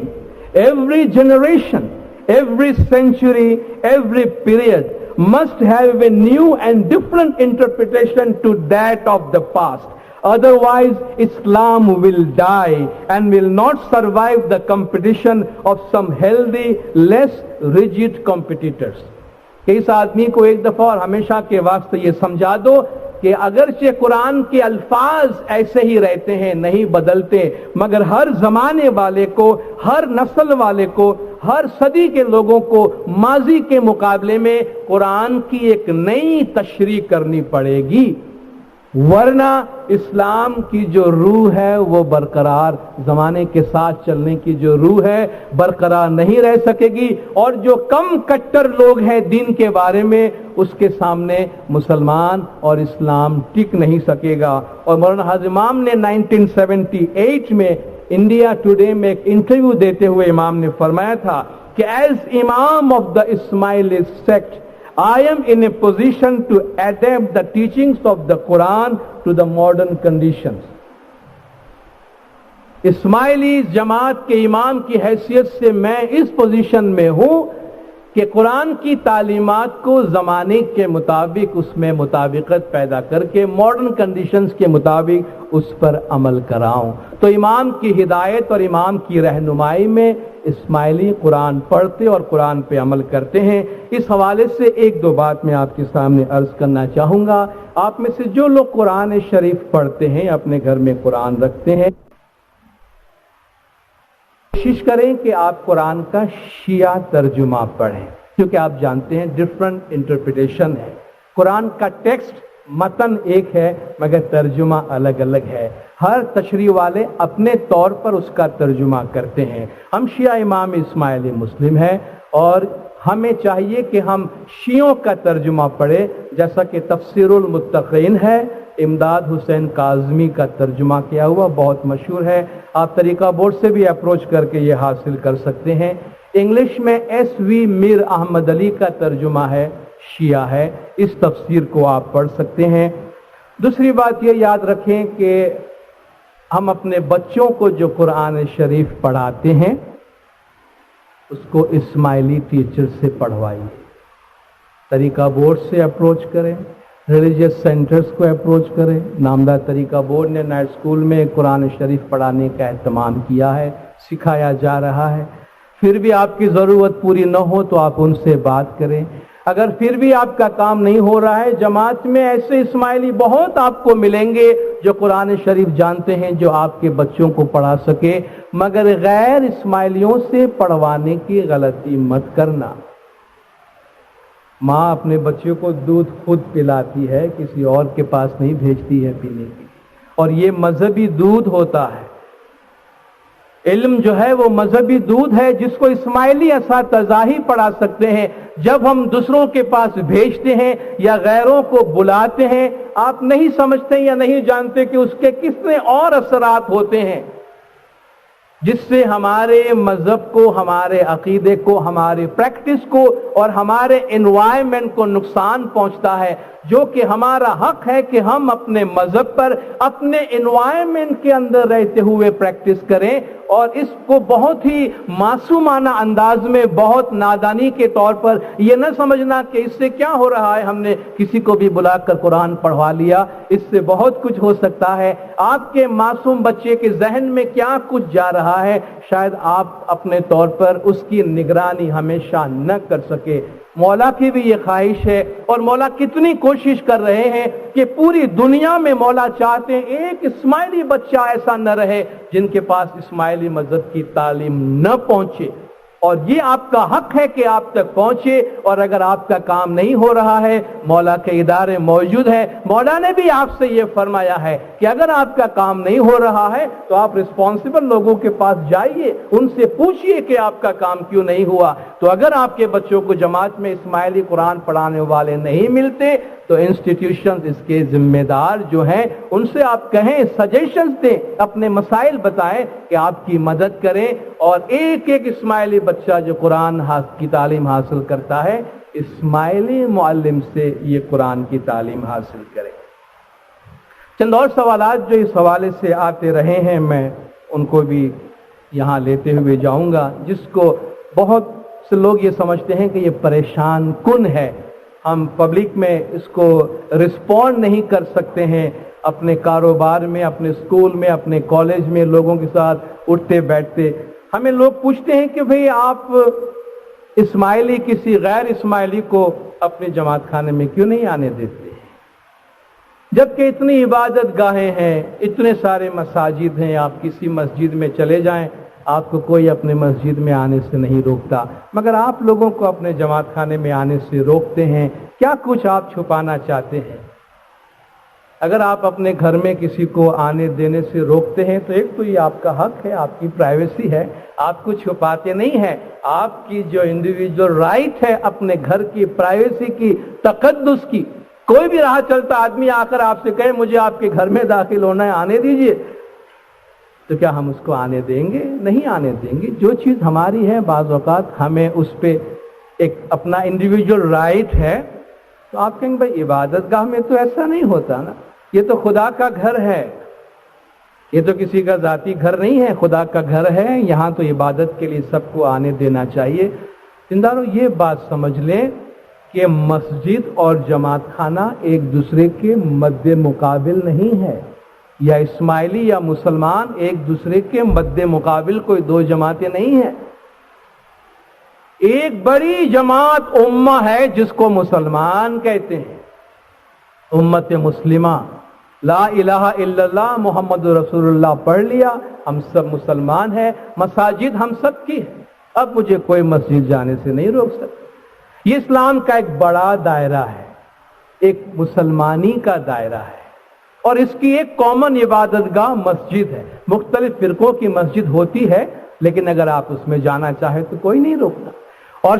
every generation, every century, every period must have a new and different interpretation to that of the past. Otherwise, Islam will die and will not survive the competition of some healthy, less rigid competitors. کہ اس آدمی کو ایک دفعہ اور ہمیشہ کے واسطے یہ سمجھا دو کہ اگرچہ قرآن کے الفاظ ایسے ہی رہتے ہیں، نہیں بدلتے، مگر ہر زمانے والے کو، ہر نسل والے کو، ہر صدی کے لوگوں کو ماضی کے مقابلے میں قرآن کی ایک نئی تشریح کرنی پڑے گی، ورنہ اسلام کی جو روح ہے وہ برقرار، زمانے کے ساتھ چلنے کی جو روح ہے برقرار نہیں رہ سکے گی، اور جو کم کٹر لوگ ہیں دین کے بارے میں اس کے سامنے مسلمان اور اسلام ٹک نہیں سکے گا۔ اور مولانا حاجی امام نے 1978 میں انڈیا ٹوڈے میں ایک انٹرویو دیتے ہوئے امام نے فرمایا تھا کہ as imam of the Ismaili sect I am in a position to adapt the teachings of the Quran to the modern conditions. اسماعیلی جماعت کے امام کی حیثیت سے میں اس پوزیشن میں ہوں کہ قرآن کی تعلیمات کو زمانے کے مطابق اس میں مطابقت پیدا کر کے ماڈرن کنڈیشنز کے مطابق اس پر عمل کراؤں۔ تو امام کی ہدایت اور امام کی رہنمائی میں اسماعیلی قرآن پڑھتے اور قرآن پہ عمل کرتے ہیں۔ اس حوالے سے ایک دو بات میں آپ کے سامنے عرض کرنا چاہوں گا۔ آپ میں سے جو لوگ قرآن شریف پڑھتے ہیں، اپنے گھر میں قرآن رکھتے ہیں، کوشش کریں کہ آپ قرآن کا شیعہ ترجمہ پڑھیں، کیونکہ آپ جانتے ہیں ڈیفرنٹ انٹرپریٹیشن ہے۔ قرآن کا ٹیکسٹ متن ایک ہے مگر ترجمہ الگ الگ ہے، ہر تشریح والے اپنے طور پر اس کا ترجمہ کرتے ہیں۔ ہم شیعہ امام اسماعیلی مسلم ہیں اور ہمیں چاہیے کہ ہم شیعوں کا ترجمہ پڑھیں، جیسا کہ تفسیر المتقین ہے، امداد حسین کاظمی کا ترجمہ کیا ہوا بہت مشہور ہے، آپ طریقہ بورڈ سے بھی اپروچ کر کے یہ حاصل کر سکتے ہیں۔ انگلش میں ایس وی میر احمد علی کا ترجمہ ہے، شیعہ ہے، اس تفسیر کو آپ پڑھ سکتے ہیں۔ دوسری بات یہ یاد رکھیں کہ ہم اپنے بچوں کو جو قرآن شریف پڑھاتے ہیں اس کو اسماعیلی ٹیچر سے پڑھوائیے، طریقہ بورڈ سے اپروچ کریں، ریلیجیس سینٹرز کو اپروچ کریں۔ نامدار طریقہ بورڈ نے نائٹ اسکول میں قرآن شریف پڑھانے کا اہتمام کیا ہے، سکھایا جا رہا ہے۔ پھر بھی آپ کی ضرورت پوری نہ ہو تو آپ ان سے بات کریں۔ اگر پھر بھی آپ کا کام نہیں ہو رہا ہے، جماعت میں ایسے اسماعیلی بہت آپ کو ملیں گے جو قرآن شریف جانتے ہیں، جو آپ کے بچوں کو پڑھا سکے، مگر غیر اسماعیلیوں سے پڑھوانے کی غلطی مت کرنا۔ ماں اپنے بچوں کو دودھ خود پلاتی ہے، کسی اور کے پاس نہیں بھیجتی ہے پینے کی، اور یہ مذہبی دودھ ہوتا ہے۔ علم جو ہے وہ مذہبی دودھ ہے جس کو اسماعیلی اساتذہ ہی پڑھا سکتے ہیں۔ جب ہم دوسروں کے پاس بھیجتے ہیں یا غیروں کو بلاتے ہیں، آپ نہیں سمجھتے یا نہیں جانتے کہ اس کے کتنے اور اثرات ہوتے ہیں، جس سے ہمارے مذہب کو، ہمارے عقیدے کو، ہمارے پریکٹس کو اور ہمارے انوائرمنٹ کو نقصان پہنچتا ہے، جو کہ ہمارا حق ہے کہ ہم اپنے مذہب پر اپنے انوائرمنٹ کے اندر رہتے ہوئے پریکٹس کریں، اور اس کو بہت ہی معصومانہ انداز میں، بہت نادانی کے طور پر یہ نہ سمجھنا کہ اس سے کیا ہو رہا ہے، ہم نے کسی کو بھی بلا کر قرآن پڑھوا لیا، اس سے بہت کچھ ہو سکتا ہے۔ آپ کے معصوم بچے کے ذہن میں کیا کچھ جا رہا ہے، شاید آپ اپنے طور پر اس کی نگرانی ہمیشہ نہ کر سکے۔ مولا کی بھی یہ خواہش ہے، اور مولا کتنی کوشش کر رہے ہیں کہ پوری دنیا میں مولا چاہتے ہیں ایک اسماعیلی بچہ ایسا نہ رہے جن کے پاس اسماعیلی مذہب کی تعلیم نہ پہنچے، اور یہ آپ کا حق ہے کہ آپ تک پہنچے۔ اور اگر آپ کا کام نہیں ہو رہا ہے، مولا کے ادارے موجود ہیں، مولا نے بھی آپ سے یہ فرمایا ہے کہ اگر آپ کا کام نہیں ہو رہا ہے تو آپ رسپانسبل لوگوں کے پاس جائیے، ان سے پوچھئے کہ آپ کا کام کیوں نہیں ہوا۔ تو اگر آپ کے بچوں کو جماعت میں اسماعیلی قرآن پڑھانے والے نہیں ملتے تو انسٹیٹیوشنز اس کے ذمہ دار جو ہیں ان سے آپ کہیں، سجیشنز دیں، اپنے مسائل بتائیں کہ آپ کی مدد کریں، اور ایک ایک اسماعیلی بچہ جو قرآن کی تعلیم حاصل کرتا ہے، اسماعیلی معلم سے یہ قرآن کی تعلیم حاصل کرے۔ چند اور سوالات جو اس حوالے سے آتے رہے ہیں، میں ان کو بھی یہاں لیتے ہوئے جاؤں گا، جس کو بہت سے لوگ یہ سمجھتے ہیں کہ یہ پریشان کن ہے، ہم پبلک میں اس کو رسپونڈ نہیں کر سکتے ہیں، اپنے کاروبار میں، اپنے اسکول میں، اپنے کالج میں لوگوں کے ساتھ اٹھتے بیٹھتے ہمیں لوگ پوچھتے ہیں کہ بھئی آپ اسماعیلی کسی غیر اسماعیلی کو اپنے جماعت خانے میں کیوں نہیں آنے دیتے، جبکہ اتنی عبادت گاہیں ہیں، اتنے سارے مساجد ہیں، آپ کسی مسجد میں چلے جائیں، آپ کو کوئی اپنے مسجد میں آنے سے نہیں روکتا، مگر آپ لوگوں کو اپنے جماعت خانے میں آنے سے روکتے ہیں۔ کیا کچھ آپ چھپانا چاہتے ہیں؟ اگر آپ اپنے گھر میں کسی کو آنے دینے سے روکتے ہیں تو ایک تو یہ آپ کا حق ہے، آپ کی پرائیویسی ہے، آپ کو چھپاتے نہیں ہیں، آپ کی جو انڈیویجول رائٹ ہے اپنے گھر کی پرائیویسی کی، تقدس کی۔ کوئی بھی راہ چلتا آدمی آ کر آپ سے کہے مجھے آپ کے گھر میں داخل ہونا ہے، آنے دیجئے، تو کیا ہم اس کو آنے دیں گے؟ نہیں آنے دیں گے۔ جو چیز ہماری ہے بعض اوقات ہمیں اس پہ ایک اپنا انڈیویجول رائٹ ہے، تو آپ کہیں گے بھائی عبادت گاہ میں تو ایسا نہیں ہوتا نا، یہ تو خدا کا گھر ہے، یہ تو کسی کا ذاتی گھر نہیں ہے، خدا کا گھر ہے، یہاں تو عبادت کے لیے سب کو آنے دینا چاہیے۔ زنداروں یہ بات سمجھ لیں کہ مسجد اور جماعت خانہ ایک دوسرے کے مد مقابل نہیں ہے، یا اسماعیلی یا مسلمان ایک دوسرے کے مد مقابل کوئی دو جماعتیں نہیں ہیں۔ ایک بڑی جماعت امہ ہے جس کو مسلمان کہتے ہیں، امت مسلمہ، لا الہ الا اللہ محمد رسول اللہ پڑھ لیا، ہم سب مسلمان ہیں، مساجد ہم سب کی ہے، اب مجھے کوئی مسجد جانے سے نہیں روک سکتا۔ یہ اسلام کا ایک بڑا دائرہ ہے، ایک مسلمانی کا دائرہ ہے، اور اس کی ایک کامن عبادت گاہ مسجد ہے۔ مختلف فرقوں کی مسجد ہوتی ہے، لیکن اگر آپ اس میں جانا چاہیں تو کوئی نہیں روکتا۔ اور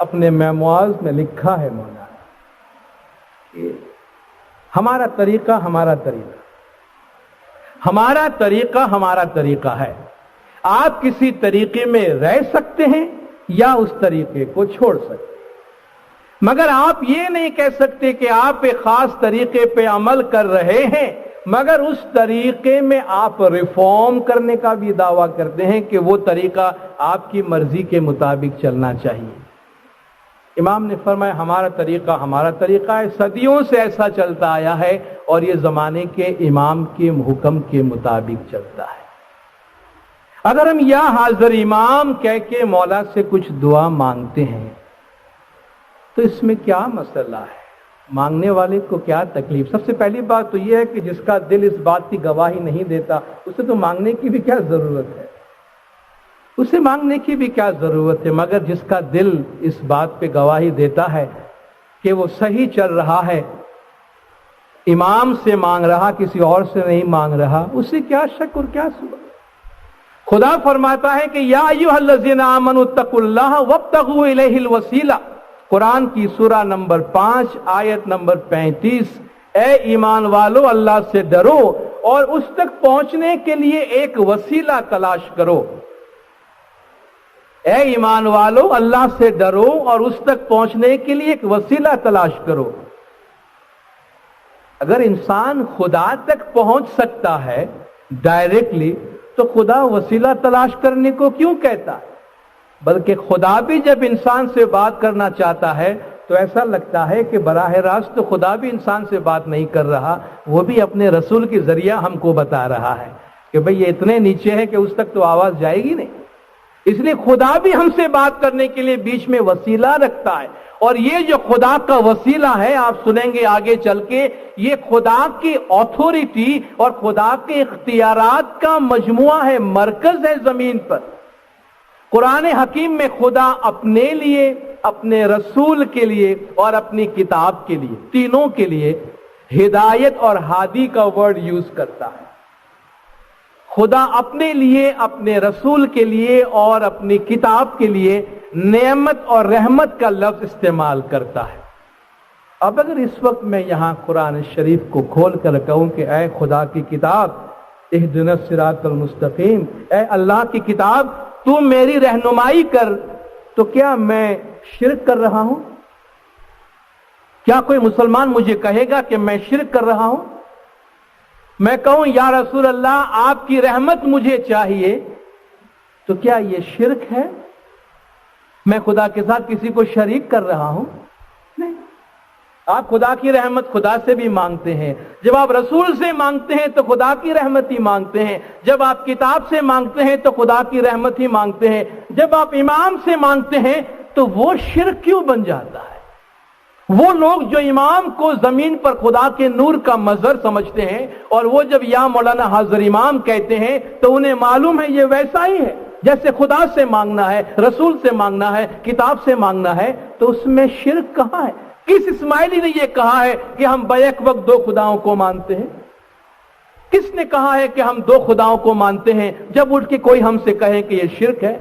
اپنے میموائرز میں لکھا ہے مولانا کہ ہمارا طریقہ ہمارا طریقہ ہے. آپ کسی طریقے میں رہ سکتے ہیں یا اس طریقے کو چھوڑ سکتے ہیں، مگر آپ یہ نہیں کہہ سکتے کہ آپ ایک خاص طریقے پہ عمل کر رہے ہیں مگر اس طریقے میں آپ ریفارم کرنے کا بھی دعویٰ کرتے ہیں کہ وہ طریقہ آپ کی مرضی کے مطابق چلنا چاہیے. امام نے فرمایا ہمارا طریقہ ہے، صدیوں سے ایسا چلتا آیا ہے اور یہ زمانے کے امام کے حکم کے مطابق چلتا ہے. اگر ہم یا حاضر امام کہہ کے مولا سے کچھ دعا مانگتے ہیں تو اس میں کیا مسئلہ ہے؟ مانگنے والے کو کیا تکلیف؟ سب سے پہلی بات تو یہ ہے کہ جس کا دل اس بات کی گواہی نہیں دیتا اسے تو مانگنے کی بھی کیا ضرورت ہے، اسے مانگنے کی بھی کیا ضرورت ہے. مگر جس کا دل اس بات پہ گواہی دیتا ہے کہ وہ صحیح چل رہا ہے، امام سے مانگ رہا، کسی اور سے نہیں مانگ رہا، اسے کیا شک اور کیا صبح. خدا فرماتا ہے کہ یا ایھا الذین آمنوا اتقوا اللہ وابتغوا الیہ الوسیلہ، قرآن کی سورہ نمبر 5 آیت نمبر 35، اے ایمان والو اللہ سے ڈرو اور اس تک پہنچنے کے لیے ایک وسیلہ تلاش کرو. اے ایمان والو اللہ سے ڈرو اور اس تک پہنچنے کے لیے ایک وسیلہ تلاش کرو. اگر انسان خدا تک پہنچ سکتا ہے ڈائریکٹلی تو خدا وسیلہ تلاش کرنے کو کیوں کہتا ہے؟ بلکہ خدا بھی جب انسان سے بات کرنا چاہتا ہے تو ایسا لگتا ہے کہ براہ راست تو خدا بھی انسان سے بات نہیں کر رہا، وہ بھی اپنے رسول کے ذریعہ ہم کو بتا رہا ہے کہ بھئی یہ اتنے نیچے ہے کہ اس تک تو آواز جائے گی نہیں. اس لیے خدا بھی ہم سے بات کرنے کے لیے بیچ میں وسیلہ رکھتا ہے. اور یہ جو خدا کا وسیلہ ہے آپ سنیں گے آگے چل کے، یہ خدا کی اتھارٹی اور خدا کے اختیارات کا مجموعہ ہے، مرکز ہے زمین پر. قرآن حکیم میں خدا اپنے لیے، اپنے رسول کے لیے اور اپنی کتاب کے لیے، تینوں کے لیے ہدایت اور ہادی کا ورڈ یوز کرتا ہے. خدا اپنے لیے، اپنے رسول کے لیے اور اپنی کتاب کے لیے نعمت اور رحمت کا لفظ استعمال کرتا ہے. اب اگر اس وقت میں یہاں قرآن شریف کو کھول کر کہوں کہ اے خدا کی کتاب اہدنا الصراط المستقیم، اے اللہ کی کتاب تو میری رہنمائی کر، تو کیا میں شرک کر رہا ہوں؟ کیا کوئی مسلمان مجھے کہے گا کہ میں شرک کر رہا ہوں؟ میں کہوں یا رسول اللہ آپ کی رحمت مجھے چاہیے، تو کیا یہ شرک ہے؟ میں خدا کے ساتھ کسی کو شریک کر رہا ہوں؟ نہیں. آپ خدا کی رحمت خدا سے بھی مانگتے ہیں، جب آپ رسول سے مانگتے ہیں تو خدا کی رحمت ہی مانگتے ہیں، جب آپ کتاب سے مانگتے ہیں تو خدا کی رحمت ہی مانگتے ہیں، جب آپ امام سے مانگتے ہیں تو وہ شرک کیوں بن جاتا ہے؟ وہ لوگ جو امام کو زمین پر خدا کے نور کا مظہر سمجھتے ہیں اور وہ جب یا مولانا حاضر امام کہتے ہیں تو انہیں معلوم ہے یہ ویسا ہی ہے جیسے خدا سے مانگنا ہے، رسول سے مانگنا ہے، کتاب سے مانگنا ہے. تو اس میں شرک کہاں ہے؟ کس اسماعیلی نے یہ کہا ہے کہ ہم بیک وقت دو خداؤں کو مانتے ہیں؟ کس نے کہا ہے کہ ہم دو خداؤں کو مانتے ہیں جب اٹھ کے کوئی ہم سے کہے کہ یہ شرک ہے؟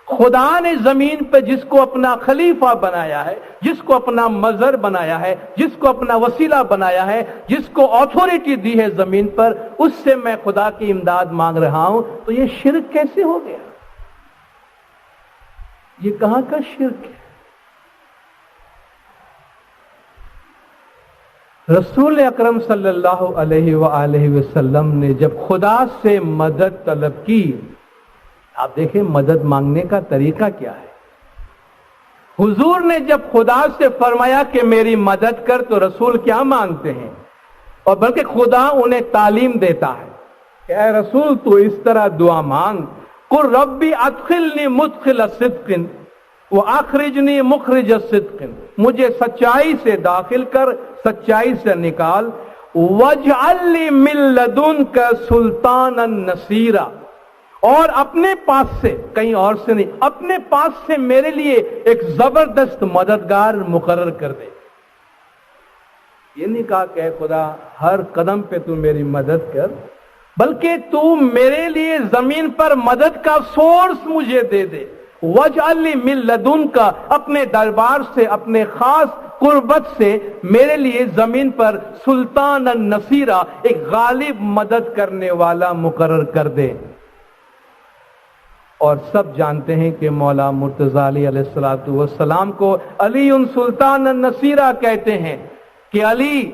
خدا نے زمین پہ جس کو اپنا خلیفہ بنایا ہے، جس کو اپنا مظہر بنایا ہے، جس کو اپنا وسیلہ بنایا ہے، جس کو اتھارٹی دی ہے زمین پر، اس سے میں خدا کی امداد مانگ رہا ہوں، تو یہ شرک کیسے ہو گیا؟ یہ کہاں کا شرک ہے؟ رسول اکرم صلی اللہ علیہ وآلہ وسلم نے جب خدا سے مدد طلب کی، آپ دیکھیں مدد مانگنے کا طریقہ کیا ہے. حضور نے جب خدا سے فرمایا کہ میری مدد کر تو رسول کیا مانگتے ہیں؟ اور بلکہ خدا انہیں تعلیم دیتا ہے کہ اے رسول تو اس طرح دعا مانگ، قل ربی ادخلنی مدخل صدق واخرجنی مخرج صدق، مجھے سچائی سے داخل کر، سچائی سے نکال، واجعل لی من لدنک سلطانا نصیرا، اور اپنے پاس سے، کہیں اور سے نہیں، اپنے پاس سے میرے لیے ایک زبردست مددگار مقرر کر دے. یہ نہیں کہا کہ اے خدا ہر قدم پہ تو میری مدد کر، بلکہ تو میرے لیے زمین پر مدد کا سورس مجھے دے دے، وَاجْعَلْ لِي مِن لَّدُنْكَ، اپنے دربار سے، اپنے خاص قربت سے میرے لیے زمین پر سلطان النصیرہ، ایک غالب مدد کرنے والا مقرر کر دے۔ اور سب جانتے ہیں کہ مولا مرتضی علیہ السلام کو علی سلطان النصیرہ کہتے ہیں، کہ علی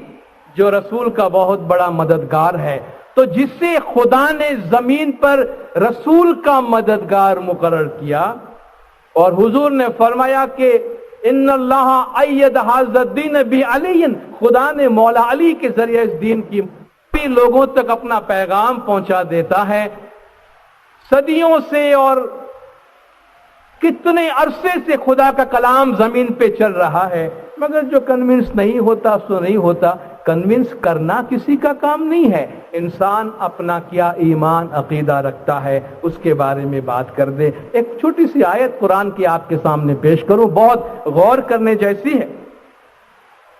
جو رسول کا بہت بڑا مددگار ہے، تو جس سے خدا نے زمین پر رسول کا مددگار مقرر کیا، اور حضور نے فرمایا کہ ان اللہ اید ھذا الدین بعلی، خدا نے مولا علی کے ذریعے اس دین کی لوگوں تک اپنا پیغام پہنچا دیتا ہے۔ صدیوں سے اور کتنے عرصے سے خدا کا کلام زمین پہ چل رہا ہے، مگر جو کنونس نہیں ہوتا سو نہیں ہوتا۔ کنونس کرنا کسی کا کام نہیں ہے، انسان اپنا کیا ایمان عقیدہ رکھتا ہے اس کے بارے میں بات کر دے۔ ایک چھوٹی سی آیت قرآن کی آپ کے سامنے پیش کروں، بہت غور کرنے جیسی ہے۔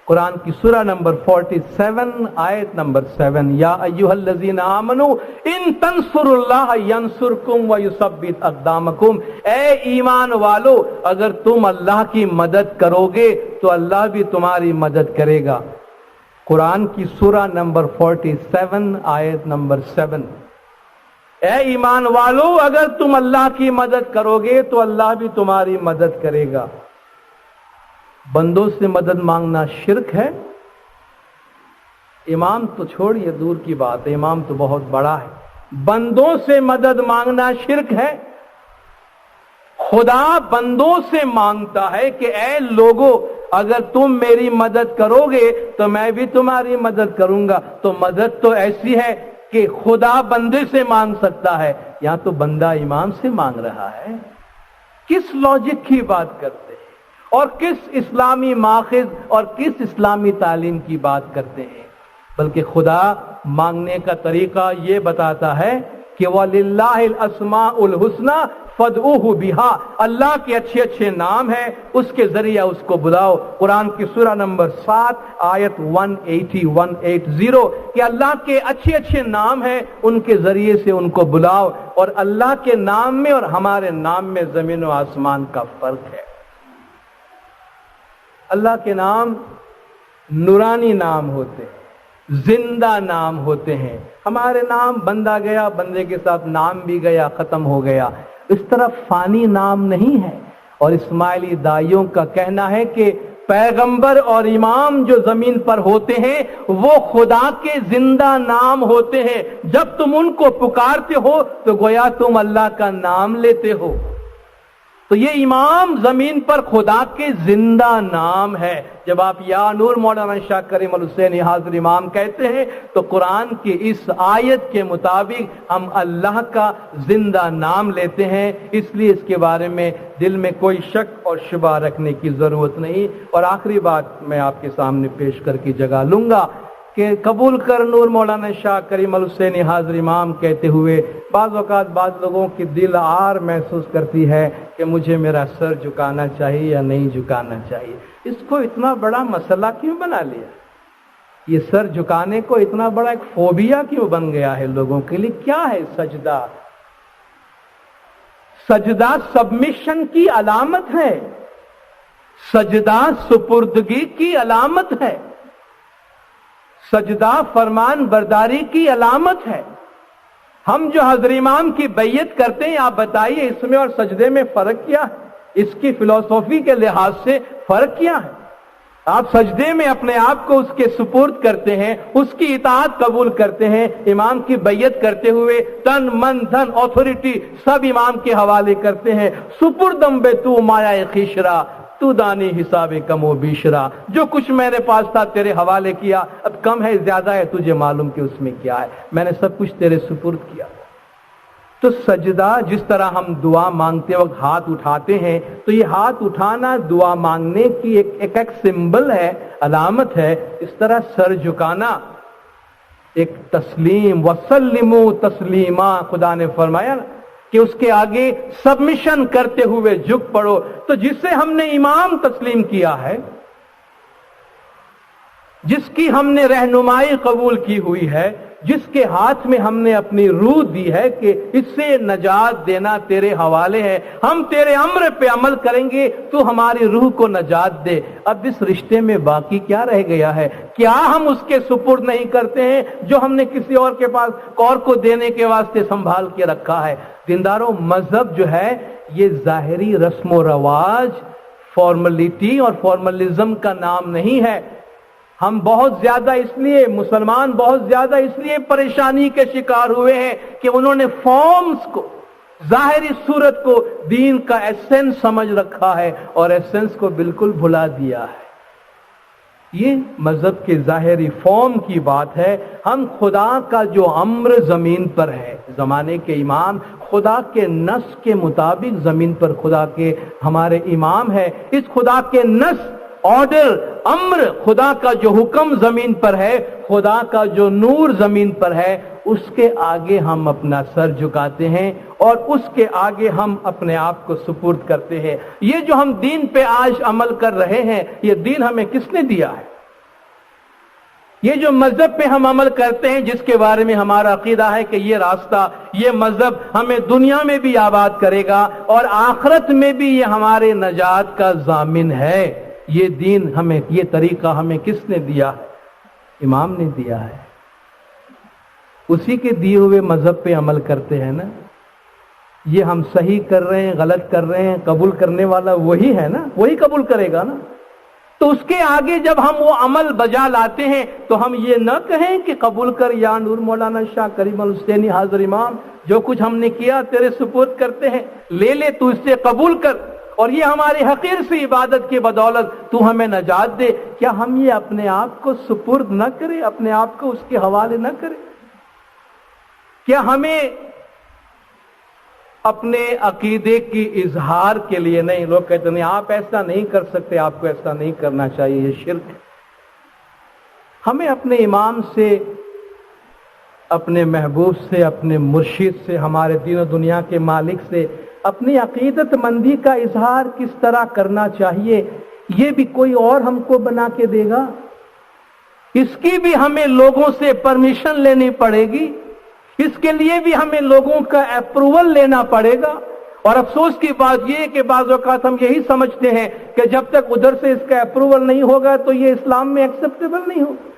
قرآن کی سورہ نمبر 47 آیت نمبر 7، یا ایھا الذین آمنوا ان تنصروا اللہ ینصرکم ویثبت اقدامکم، اے ایمان والو اگر تم اللہ کی مدد کرو گے تو اللہ بھی تمہاری مدد کرے گا۔ قرآن کی سورہ نمبر 47 آیت نمبر 7، اے ایمان والو اگر تم اللہ کی مدد کرو گے تو اللہ بھی تمہاری مدد کرے گا۔ بندوں سے مدد مانگنا شرک ہے؟ امام تو چھوڑیے، دور کی بات ہے، امام تو بہت بڑا ہے۔ بندوں سے مدد مانگنا شرک ہے؟ خدا بندوں سے مانگتا ہے کہ اے لوگو اگر تم میری مدد کرو گے تو میں بھی تمہاری مدد کروں گا۔ تو مدد تو ایسی ہے کہ خدا بندے سے مانگ سکتا ہے، یہاں تو بندہ امام سے مانگ رہا ہے۔ کس لاجک کی بات کرتے ہیں، اور کس اسلامی ماخذ اور کس اسلامی تعلیم کی بات کرتے ہیں؟ بلکہ خدا مانگنے کا طریقہ یہ بتاتا ہے کہ وَلِلَّهِ الْأَسْمَاءُ الْحُسْنَى فَادْعُوهُ بِهَا، اللہ کے اچھے اچھے نام ہیں، اس کے ذریعے اس کو بلاؤ۔ قرآن کی سورہ نمبر 7 آیت 180 کہ اللہ کے اچھے اچھے نام ہیں، ان کے ذریعے سے ان کو بلاؤ۔ اور اللہ کے نام میں اور ہمارے نام میں زمین و آسمان کا فرق ہے۔ اللہ کے نام نورانی نام ہوتے ہیں، زندہ نام ہوتے ہیں۔ ہمارے نام بندہ گیا، بندے کے ساتھ نام بھی گیا، ختم ہو گیا۔ اس طرح فانی نام نہیں ہے۔ اور اسماعیلی دائیوں کا کہنا ہے کہ پیغمبر اور امام جو زمین پر ہوتے ہیں وہ خدا کے زندہ نام ہوتے ہیں۔ جب تم ان کو پکارتے ہو تو گویا تم اللہ کا نام لیتے ہو۔ تو یہ امام زمین پر خدا کے زندہ نام ہے۔ جب آپ یا نور مولانا شاہ کریم الحسینی حاضر امام کہتے ہیں تو قرآن کی اس آیت کے مطابق ہم اللہ کا زندہ نام لیتے ہیں، اس لیے اس کے بارے میں دل میں کوئی شک اور شبہ رکھنے کی ضرورت نہیں۔ اور آخری بات میں آپ کے سامنے پیش کر کے جگہ لوں گا کہ قبول کر نور مولانا شاہ کریم الحسینی حاضر امام کہتے ہوئے بعض اوقات بعض لوگوں کی دل آر محسوس کرتی ہے کہ مجھے میرا سر جھکانا چاہیے یا نہیں جھکانا چاہیے۔ اس کو اتنا بڑا مسئلہ کیوں بنا لیا؟ یہ سر جھکانے کو اتنا بڑا ایک فوبیا کیوں بن گیا ہے لوگوں کے لیے؟ کیا ہے سجدہ؟ سجدہ سبمیشن کی علامت ہے، سجدہ سپردگی کی علامت ہے، سجدہ فرمان برداری کی علامت ہے۔ ہم جو حضرت امام کی بیعت کرتے ہیں، آپ بتائیے اس میں اور سجدے میں فرق کیا ہے؟ اس کی فلسفی کے لحاظ سے فرق کیا ہے؟ آپ سجدے میں اپنے آپ کو اس کے سپرد کرتے ہیں، اس کی اطاعت قبول کرتے ہیں، امام کی بیعت کرتے ہوئے تن من دھن اتھارٹی سب امام کے حوالے کرتے ہیں۔ سپردم بے تو مایا خیشرا تو دانی حساب کم و بیشرا، جو کچھ میرے پاس تھا تیرے حوالے کیا، اب کم ہے زیادہ ہے تجھے معلوم کہ اس میں کیا ہے، میں نے سب کچھ تیرے سپرد کیا۔ تو سجدہ جس طرح ہم دعا مانگتے وقت ہاتھ اٹھاتے ہیں تو یہ ہاتھ اٹھانا دعا مانگنے کی ایک سمبل ہے، علامت ہے۔ اس طرح سر جھکانا ایک تسلیم، وسلموا تسلیما، خدا نے فرمایا کہ اس کے آگے سبمیشن کرتے ہوئے جھک پڑو۔ تو جسے ہم نے امام تسلیم کیا ہے، جس کی ہم نے رہنمائی قبول کی ہوئی ہے، جس کے ہاتھ میں ہم نے اپنی روح دی ہے کہ اس سے نجات دینا تیرے حوالے ہے، ہم تیرے امر پہ عمل کریں گے، تو ہماری روح کو نجات دے۔ اب اس رشتے میں باقی کیا رہ گیا ہے؟ کیا ہم اس کے سپرد نہیں کرتے ہیں جو ہم نے کسی اور کے پاس اور کو دینے کے واسطے سنبھال کے رکھا ہے؟ دینداروں، مذہب جو ہے یہ ظاہری رسم و رواج، فارملٹی اور فارملزم کا نام نہیں ہے۔ ہم بہت زیادہ اس لیے مسلمان بہت زیادہ اس لیے پریشانی کے شکار ہوئے ہیں کہ انہوں نے فارمز کو، ظاہری صورت کو دین کا ایسنس سمجھ رکھا ہے اور ایسنس کو بالکل بھلا دیا ہے۔ یہ مذہب کے ظاہری فارم کی بات ہے۔ ہم خدا کا جو امر زمین پر ہے، زمانے کے امام خدا کے نص کے مطابق زمین پر خدا کے ہمارے امام ہے، اس خدا کے نص، آرڈر، امر، خدا کا جو حکم زمین پر ہے، خدا کا جو نور زمین پر ہے، اس کے آگے ہم اپنا سر جھکاتے ہیں اور اس کے آگے ہم اپنے آپ کو سپرد کرتے ہیں۔ یہ جو ہم دین پہ آج عمل کر رہے ہیں، یہ دین ہمیں کس نے دیا ہے؟ یہ جو مذہب پہ ہم عمل کرتے ہیں، جس کے بارے میں ہمارا عقیدہ ہے کہ یہ راستہ، یہ مذہب ہمیں دنیا میں بھی آباد کرے گا اور آخرت میں بھی یہ ہمارے نجات کا ضامن ہے، یہ دین ہمیں، یہ طریقہ ہمیں کس نے دیا ہے؟ امام نے دیا ہے۔ اسی کے دیے ہوئے مذہب پہ عمل کرتے ہیں نا۔ یہ ہم صحیح کر رہے ہیں، غلط کر رہے ہیں، قبول کرنے والا وہی ہے نا، وہی قبول کرے گا نا۔ تو اس کے آگے جب ہم وہ عمل بجا لاتے ہیں تو ہم یہ نہ کہیں کہ قبول کر یا نور مولانا شاہ کریم الحسینی حاضر امام، جو کچھ ہم نے کیا تیرے سپرد کرتے ہیں، لے لے، تو اس سے قبول کر، اور یہ ہماری حقیر سی عبادت کی بدولت تو ہمیں نجات دے۔ کیا ہم یہ اپنے آپ کو سپرد نہ کریں، اپنے آپ کو اس کے حوالے نہ کریں؟ کیا ہمیں اپنے عقیدے کی اظہار کے لیے نہیں، لوگ کہتے ہیں آپ ایسا نہیں کر سکتے، آپ کو ایسا نہیں کرنا چاہیے، یہ شرک ہے۔ ہمیں اپنے امام سے، اپنے محبوب سے، اپنے مرشد سے، ہمارے دین و دنیا کے مالک سے اپنی عقیدت مندی کا اظہار کس طرح کرنا چاہیے، یہ بھی کوئی اور ہم کو بنا کے دے گا؟ اس کی بھی ہمیں لوگوں سے پرمیشن لینی پڑے گی، اس کے لیے بھی ہمیں لوگوں کا اپروول لینا پڑے گا۔ اور افسوس کی بات یہ کہ بعض اوقات ہم یہی سمجھتے ہیں کہ جب تک ادھر سے اس کا اپروول نہیں ہوگا تو یہ اسلام میں ایکسیپٹیبل نہیں ہوگا۔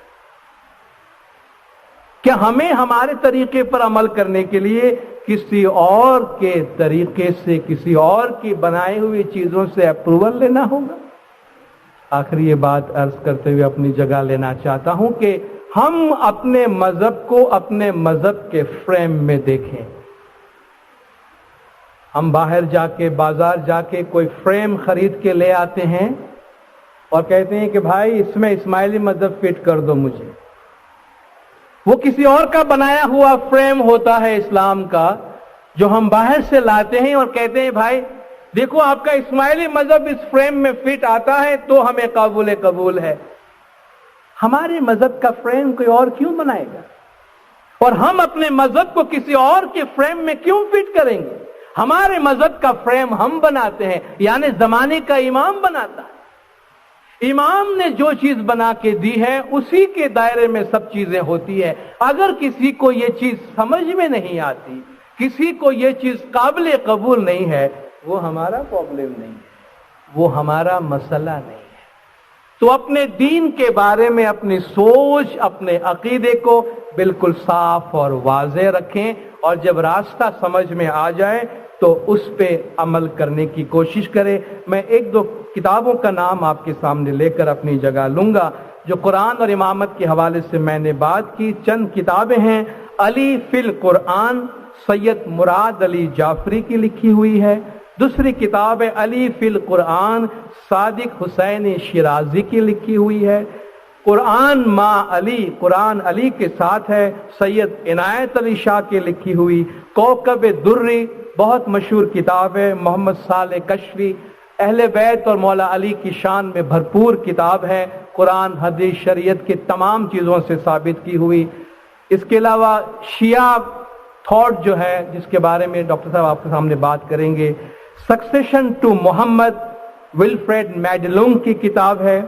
کیا ہمیں ہمارے طریقے پر عمل کرنے کے لیے کسی اور کے طریقے سے، کسی اور کی بنائی ہوئی چیزوں سے اپروول لینا ہوگا؟ آخری یہ بات عرض کرتے ہوئے اپنی جگہ لینا چاہتا ہوں کہ ہم اپنے مذہب کو اپنے مذہب کے فریم میں دیکھیں۔ ہم باہر جا کے، بازار جا کے کوئی فریم خرید کے لے آتے ہیں اور کہتے ہیں کہ بھائی اس میں اسماعیلی مذہب فٹ کر دو مجھے۔ وہ کسی اور کا بنایا ہوا فریم ہوتا ہے اسلام کا، جو ہم باہر سے لاتے ہیں اور کہتے ہیں بھائی دیکھو آپ کا اسماعیلی مذہب اس فریم میں فٹ آتا ہے تو ہمیں قبول ہے۔ ہمارے مذہب کا فریم کوئی اور کیوں بنائے گا؟ اور ہم اپنے مذہب کو کسی اور کے فریم میں کیوں فٹ کریں گے؟ ہمارے مذہب کا فریم ہم بناتے ہیں، یعنی زمانے کا امام بناتا ہے۔ امام نے جو چیز بنا کے دی ہے اسی کے دائرے میں سب چیزیں ہوتی ہے۔ اگر کسی کو یہ چیز سمجھ میں نہیں آتی، کسی کو یہ چیز قابل قبول نہیں ہے، وہ ہمارا پرابلم نہیں ہے، وہ ہمارا مسئلہ نہیں ہے۔ تو اپنے دین کے بارے میں اپنی سوچ، اپنے عقیدے کو بالکل صاف اور واضح رکھیں، اور جب راستہ سمجھ میں آ جائے تو اس پہ عمل کرنے کی کوشش کریں۔ میں ایک دو کتابوں کا نام آپ کے سامنے لے کر اپنی جگہ لوں گا جو قرآن اور امامت کے حوالے سے میں نے بات کی۔ چند کتابیں ہیں، علی فی القرآن، سید مراد علی جعفری کی لکھی ہوئی ہے۔ دوسری کتاب ہے علی فی القرآن، صادق حسین شیرازی کی لکھی ہوئی ہے۔ قرآن ما علی، قرآن علی کے ساتھ ہے، سید عنایت علی شاہ کی لکھی ہوئی۔ کوکب دری، بہت مشہور کتاب ہے، محمد صالح کشفی، اہل بیت اور مولا علی کی شان میں بھرپور کتاب ہے، قرآن حدیث شریعت کی تمام چیزوں سے ثابت کی ہوئی۔ اس کے علاوہ شیعہ تھاٹ جو ہے، جس کے بارے میں ڈاکٹر صاحب آپ کے سامنے بات کریں گے، succession to Muhammad, Wilferd Madelung کی کتاب ہے۔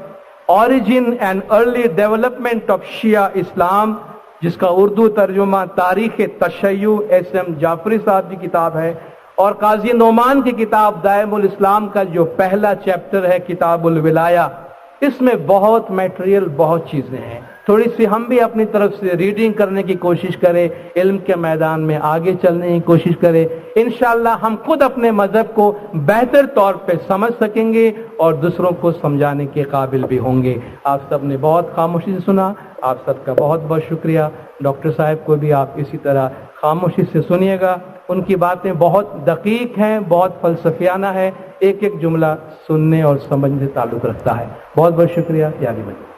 Origin and early development of Shia Islam, جس کا اردو ترجمہ تاریخ تشیع ایس.ایم. جعفری صاحب کی کتاب ہے، اور قاضی نعمان کی کتاب دائم الاسلام کا جو پہلا چیپٹر ہے کتاب الولایہ، اس میں بہت میٹیریل، بہت چیزیں ہیں. تھوڑی سی ہم بھی اپنی طرف سے ریڈنگ کرنے کی کوشش کریں، علم کے میدان میں آگے چلنے کی کوشش کریں. انشاءاللہ ہم خود اپنے مذہب کو بہتر طور پہ سمجھ سکیں گے اور دوسروں کو سمجھانے کے قابل بھی ہوں گے. آپ سب نے بہت خاموشی سے سنا، آپ سب کا بہت بہت شکریہ. ڈاکٹر صاحب کو بھی آپ اسی طرح خاموشی سے سنیے گا. ان کی باتیں بہت دقیق ہیں، بہت فلسفیانہ ہے، ایک ایک جملہ سننے اور سمجھنے سے تعلق رکھتا ہے. بہت بہت شکریہ. یاد رکھیں.